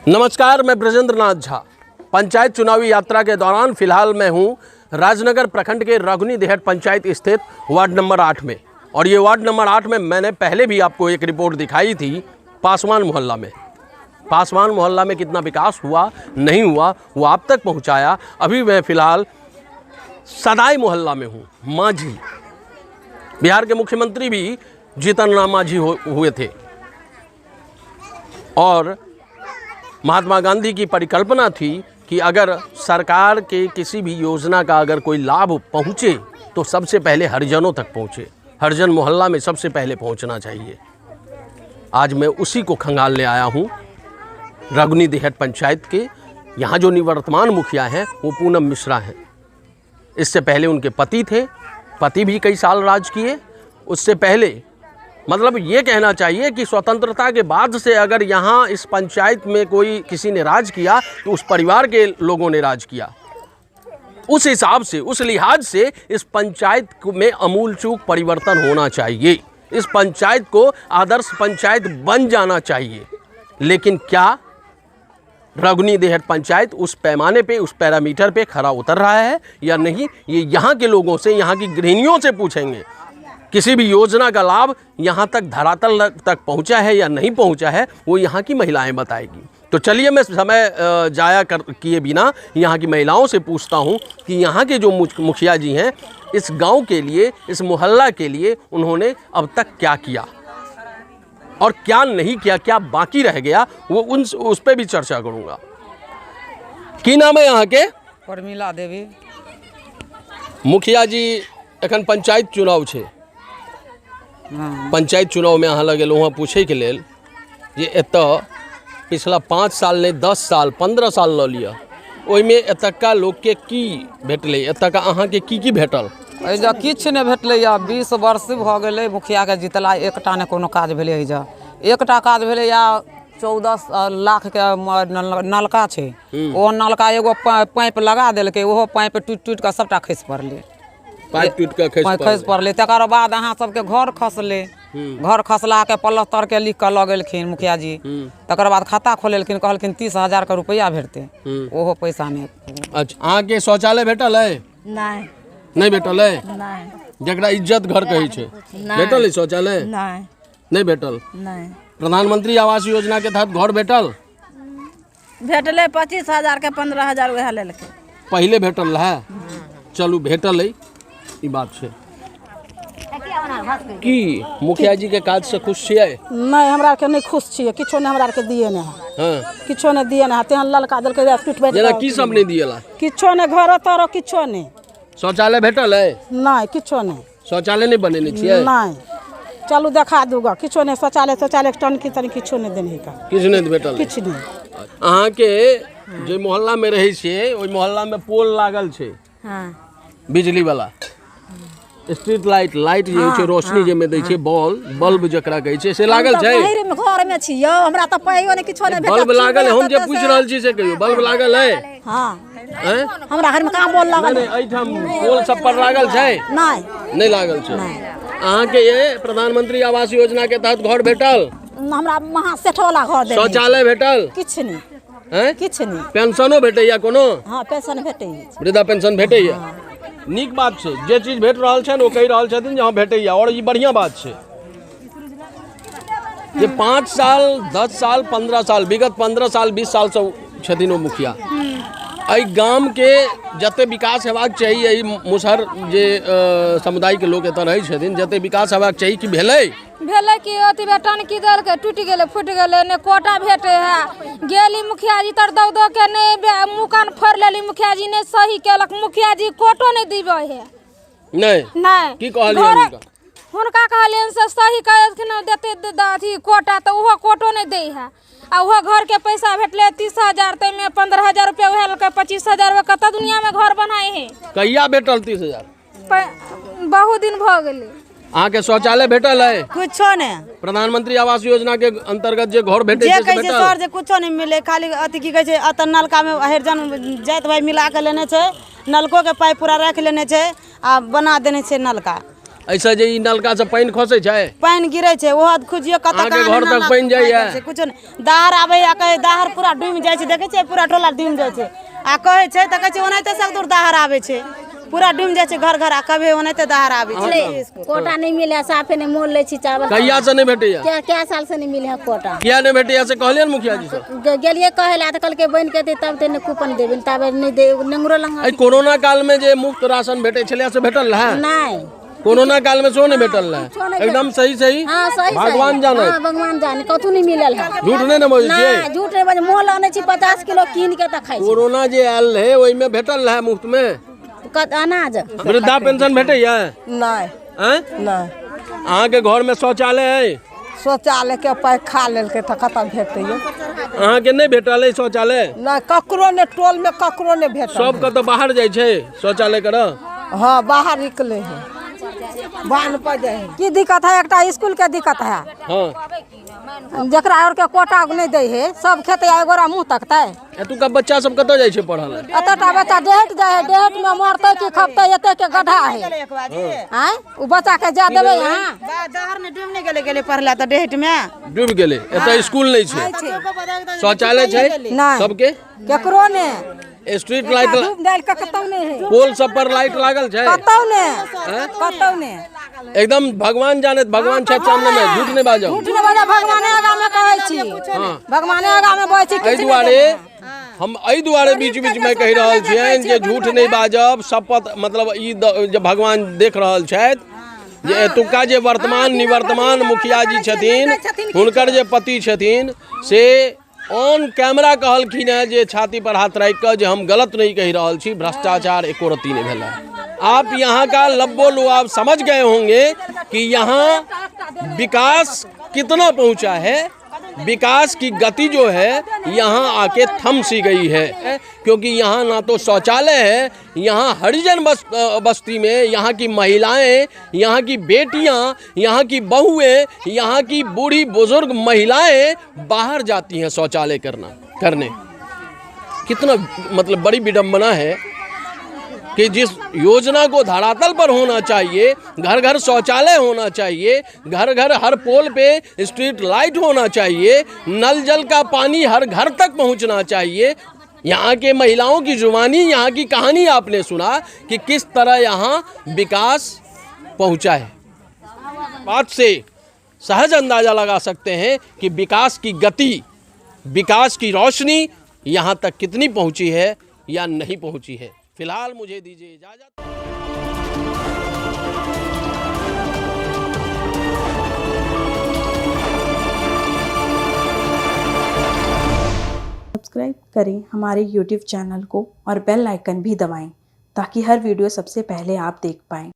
नमस्कार, मैं ब्रजेंद्र नाथ झा। पंचायत चुनावी यात्रा के दौरान फिलहाल मैं हूं राजनगर प्रखंड के रघुनी देहट पंचायत स्थित वार्ड नंबर 8 में। और ये वार्ड नंबर 8 में मैंने पहले भी आपको एक रिपोर्ट दिखाई थी पासवान मोहल्ला में। पासवान मोहल्ला में कितना विकास हुआ नहीं हुआ वो आप तक पहुंचाया। अभी मैं फिलहाल सदाई मोहल्ला में हूँ। मांझी, बिहार के मुख्यमंत्री भी जीतन राम मांझी हुए थे और महात्मा गांधी की परिकल्पना थी कि अगर सरकार के किसी भी योजना का अगर कोई लाभ पहुँचे तो सबसे पहले हरिजनों तक पहुँचे, हरिजन मोहल्ला में सबसे पहले पहुँचना चाहिए। आज मैं उसी को खंगालने आया हूँ रघुनी देहट पंचायत के। यहाँ जो निवर्तमान मुखिया हैं वो पूनम मिश्रा हैं। इससे पहले उनके पति थे, पति भी कई साल राज किए। उससे पहले मतलब ये कहना चाहिए कि स्वतंत्रता के बाद से अगर यहाँ इस पंचायत में कोई किसी ने राज किया तो उस परिवार के लोगों ने राज किया। उस हिसाब से, उस लिहाज से इस पंचायत में अमूलचूक परिवर्तन होना चाहिए। इस पंचायत को आदर्श पंचायत बन जाना चाहिए। लेकिन क्या रघुनी देहट पंचायत उस पैमाने पे, उस पैरामीटर पे खरा उतर रहा है या नहीं, ये यहाँ के लोगों से, यहाँ की गृहिणियों से पूछेंगे। किसी भी योजना का लाभ यहाँ तक धरातल तक पहुँचा है या नहीं पहुँचा है वो यहाँ की महिलाएं बताएगी। तो चलिए मैं समय जाया किए बिना यहाँ की महिलाओं से पूछता हूँ कि यहाँ के जो मुखिया जी हैं इस गांव के लिए, इस मोहल्ला के लिए उन्होंने अब तक क्या किया और क्या नहीं किया, क्या बाकी रह गया, वो उस पर भी चर्चा करूँगा। की नाम है यहाँ के? परमिला देवी। मुखिया जी एखन पंचायत चुनाव छे। पंचायत चुनाव में अहाँ लगे वहाँ पूछे के लेल जे एतऽ पिछला 5 साल नहीं 10 साल 15 साल लऽ लिअ, ओहिमे एतुका लोग के की भेटलै, एतुका अहाँ के की भेटल? एहिजा किछु नहि भेटलै। 20 वर्ष भऽ गेलै मुखिया के जितला, एकटा ने कोनो काज भेलै। एहिजा एकटा काज भेलै या 14 लाख के नलका छै। ओ नलका एगो पाइप लगा देलकै, ओहो पाइप टूटि कऽ सबटा खसि पड़लै। पाइप टूट के खसि पड़लै। तकर बाद अहाँ सबके घर खसलै। घर खसला के प्लस्तर के लिख के लऽ गेलखिन मुखिया जी। तकर बाद खाता खोलेलखिन, कहलखिन 30,000 के रुपया भेटतै, ओहो पैसा नहीं। अच्छा, अहाँ के शौचालय भेटल है? नहीं, नहीं भेटल है। नहीं, जकरा इज्जत घर कहै छै, भेटल है शौचालय? नहीं, नहीं भेटल। नहीं प्रधानमंत्री आवास योजना के तहत घर भेटल? भेटले 25,000 के 15,000 वह लेलकै। पहले भेटल है। चलू भेटल है, ई बात छै। की मुखिया जी के काज से खुश छियै? नहीं, हमरा के नहीं खुश छियै। किछो नहीं हमरा के दिए नहीं। हाँ, किछो नहीं दिए नहीं। तेहन ललका देलकै टूट बैठ। जेना की सब नहीं दिएला? किछो नहीं, घर तर किछो नहीं। शौचालय भेटल है? नहीं, किछो नहीं। शौचालय नहीं बनेने छियै? नहीं, चलू देखा दूगा। किछो नहीं, शौचालय टन की तनी किछो नहीं देने का। किछ नहीं भेटल? किछ नहीं। अहाँ के जे मोहल्ला में रहै छियै ओइ मोहल्ला में पोल लागल छै? हाँ, बिजली वाला स्ट्रीट लाइट जे छै, रोशनी जे में दै छै, बल्ब जकरा कहै छै, से लागल छै? बाहर में घर में छियो, हमरा त पाइयो ने किछो ने भेटल। बल्ब लागल है? हम जे पूछ रहल छी से कहियो बल्ब लागल है? हां, हैं? हमरा घर में कहां बोल लागल? नहीं, एठाम पोल सब पर लागल छै? नहीं लागल छै। अहाँ के ये प्रधानमंत्री आवास योजना के तहत घर भेटल? हमरा महा सेठोला घर दे। शौचालय भेटल? किछ नहीं। हैं? किछ नहीं। पेंशनो भेटैया कोनो? हां, पेंशन भेटै। वृद्धा पेंशन भेटैया? नीक बात छै। जे चीज भेट रहल छै ओ कहि रहल छथिन जे हाँ भेटैया, और ई बढ़िया बात छै। जे 5 साल 10 साल 15 साल विगत 15 साल 20 साल से छथिन ओ मुखिया। एहि गाम के जते विकास हेबाक चाही, एहि मुसहर जे समुदाय के लोग एतऽ रहै छथिन, जते विकास हेबाक चाही कि भेलै कि अति बेटन की दल के टूट गेले, फूट गेले, ने कोटा भेटे है। गेली मुखिया जी तर दौ के ने मुकान फोड़ लेली। मुखिया जी ने सही केलक। मुखिया जी कोटो नहीं दिबे है। नहीं की कहलियै हुनका कहलियन से सही कहलखिन देते अथी कोटा, तो ओहो कोटो नहीं दे है। आ ओहो घर के पैसा भेटले 30,000, तै में 15,000 रुपया वह लेके 25,000 कत दुनिया में घर बनाए है। कहिया भेटल 30,000? बहुत दिन भ गेलै। अहाँ के शौचालय भेटल है? कुछो नहीं। प्रधानमंत्री आवास योजना के अंतर्गत जे घर भेटे छै से भेटल? सर जे कुछो नहीं मिले, खाली अथी की कहै छै, अत नलका में हरिजन जात भाई मिला के लेने छै, नलको के पाइप पूरा रख लेने छै आ बना देने छै नलका। ऐसा जे ई नलका से पानी खसे छै, पानि गिरे छै ओहो खोजियो कत अहाँके घर तक पानि जाइए? कुछ दाहर आबे आ कहे दाहर पूरा डूबि जाइ छै, देखे छै पूरा टोला डूबि जाइ छै आ कहे छै त कहे छै ओनाहिते सब दूर दाहर आबे छै, पूरा डूबि जाइ छै घर घर आ कभी ओनाहिते दाहर आबे छै। कोटा नहीं मिले, साफे नहीं मोल ले छी चावल। कहिया से नहीं भेटैया? क्या साल से नहीं मिले है कोटा। किया नहीं भेटैया से कहलिए न मुखिया जी से? गेलिए कहे ला त कल के बन के दे तब ते कूपन देबे तब नहीं दे नंगरो लंगा आई कोरोना काल में जे मुफ्त राशन भेटे छले से भेटल है? नहीं कोरोना काल में सो नहीं भेटल है, एकदम सही सही। हां सही भगवान जाने। हां भगवान जाने कथु नहीं मिलल है। झूठ नहीं न बोलै छियै? ना झूठ नहीं बजे मोल आने छी 50 किलो कीन के त खाइ छी। कोरोना जे आयल है ओइ में भेटल है मुफ्त में अनाज। वृद्धा पेंशन भेटैया? नहीं हैं? नहीं अहाँ के घर में शौचालय है? शौचालय के पाइ खा लेलकै त कतऽ भेटैया? अहाँ के नहीं भेटल है शौचालय? नहीं ककरो ने टोल में ककरो ने भेटल। सब के तो बाहर जाय छै शौचालय कर। हाँ बाहर निकले है बांध पर जाए है। की दिक्कत है? एकटा स्कूल के दिक्कत है, हाँ जकरा और के कोटा नहीं दे है सब खेते एगोरा मुंह तकते। एतुका बच्चा सब कतऽ जाय छै पढ़ल? एतटा बच्चा डेहट जाए है, डेहट में मरते कि खपते एते के गड्ढा है। हैं उ बच्चा के जा देबे यहाँ? दाहर में डूब नहीं गेले पढ़ला त डेहट में डूब गेले। एतऽ स्कूल नहीं छै, शौचालय छै नहीं सबके? केकरो ने स्ट्रीट लाइट डूब डाल के कतौ नहीं है, पोल सब पर लाइट लागल छै? कतौ ने कतौ ने। एकदम भगवान जाने, भगवान छत सामने में झूठ नहीं बाजब। झूठ ने बजा भगवाने आगा में कहै छी, भगवाने आगा में कहै छी। एहि दुआरे हम एहि दुआरे बीच बीच में कहि रहल छियनि जे झूठ नहीं बाजब, शपथ मतलब ई जे भगवान देख रहल छथि जे एतुका जे वर्तमान निवर्तमान मुखिया जी छथिन हुनकर जे पति छथिन से ऑन कैमरा कहलखिन है जे छाती पर हाथ रख कर जे हम गलत नहीं कह रहल छी, भ्रष्टाचार एको रत्ती नहीं भेला। आप यहाँ का लब्बो लुआब समझ गए होंगे कि यहाँ विकास कितना पहुँचा है, विकास की गति जो है यहाँ आके थम सी गई है, क्योंकि यहाँ ना तो शौचालय है, यहाँ हरिजन बस्ती में यहाँ की महिलाएं, यहाँ की बेटियाँ, यहाँ की बहुएं, यहाँ की बूढ़ी बुजुर्ग महिलाएं बाहर जाती हैं शौचालय करने। कितना मतलब बड़ी विडंबना है कि जिस योजना को धरातल पर होना चाहिए, घर घर शौचालय होना चाहिए, घर घर हर पोल पे स्ट्रीट लाइट होना चाहिए, नल जल का पानी हर घर तक पहुंचना चाहिए, यहाँ के महिलाओं की जुबानी, यहाँ की कहानी आपने सुना कि किस तरह यहाँ विकास पहुंचा है। बात से सहज अंदाजा लगा सकते हैं कि विकास की गति, विकास की रोशनी यहाँ तक कितनी पहुंची है या नहीं पहुंची है। फिलहाल मुझे दीजिए इजाजत। सब्सक्राइब करें हमारे YouTube चैनल को और बेल आइकन भी दबाएं ताकि हर वीडियो सबसे पहले आप देख पाएं।